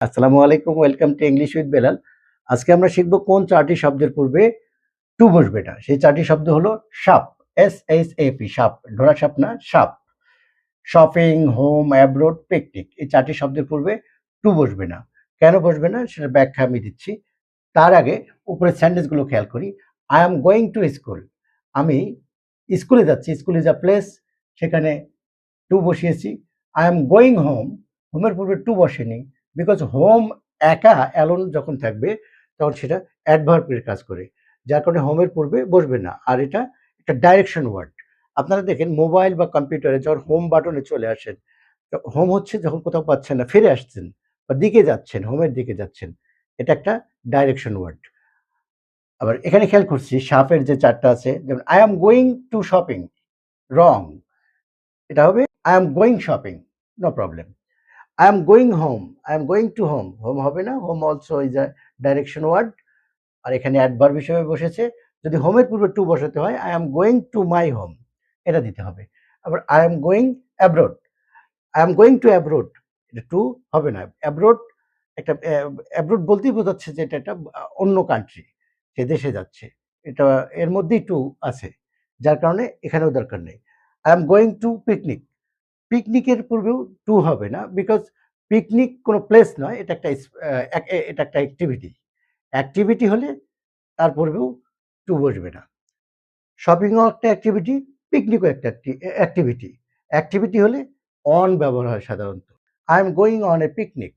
আসসালামু আলাইকুম, welcome to English with Belal. আজকে আমরা শিখব কোন চারটি শব্দের পূর্বে টু বসবে না। সেই চারটি শব্দ হলো সাপ, SHAP, সাপ, ঘোড়া সাপ না, সাপ। শপিং, হোম, অ্যাব্রোড, পিকনিক, এই চারটি শব্দের পূর্বে টু বসবে না। কেন বসবে না সেটার ব্যাখ্যা আমি দিচ্ছি। তার আগে উপরের সেন্টেন্সগুলো খেয়াল করি। I am going to school, আমি স্কুলে যাচ্ছি, স্কুল ইজ আ প্লেস, সেখানে টু বসিয়েছি। আই এম গোয়িং হোম, হোমের পূর্বে টু বসেনি, বিকজ হোম একা অ্যালোন যখন থাকবে তখন সেটা অ্যাডভার্বের কাজ করে, যার কারণে হোমের পূর্বে বসবে না। আর এটা একটা ডাইরেকশন ওয়ার্ড। আপনারা দেখেন মোবাইল বা কম্পিউটারে যখন হোম বাটনে চলে আসেন, হোম হচ্ছে যখন কোথাও পাচ্ছেন না, ফিরে আসছেন বা দিকে যাচ্ছেন, হোমের দিকে যাচ্ছেন, এটা একটা ডাইরেকশন ওয়ার্ড। আবার এখানে খেয়াল করছি সাপের যে চারটা আছে, যেমন I am going to shopping, রং, এটা হবে I am going shopping, no problem. I am going home, I am going to home, home হবে না, home also is a direction word, আর এখানে অ্যাডভার্ব হিসেবে বসেছে। যদি হোমের পূর্বে টু বসাতে হয় I am going to my home, এটা দিতে হবে। আবার I am going abroad, I am going to abroad, এটা টু হবে না। abroad একটা abroad বলতেই বোঝাচ্ছে যে এটা একটা অন্য কান্ট্রি, সে দেশে যাচ্ছে, এটা এর মধ্যেই টু আছে, যার কারণে এখানেও দরকার নেই। I am going to picnic, পিকনিকের পূর্বেও টু হবে না, বিকজ পিকনিক কোনো প্লেস নয়, এটা একটা এটা একটা অ্যাক্টিভিটি। অ্যাক্টিভিটি হলে তার পূর্বেও টু বসবে না। শপিংও একটা অ্যাক্টিভিটি, পিকনিকও একটা অ্যাক্টিভিটি। অ্যাক্টিভিটি হলে অন ব্যবহার হয় সাধারণত। I am going on a picnic,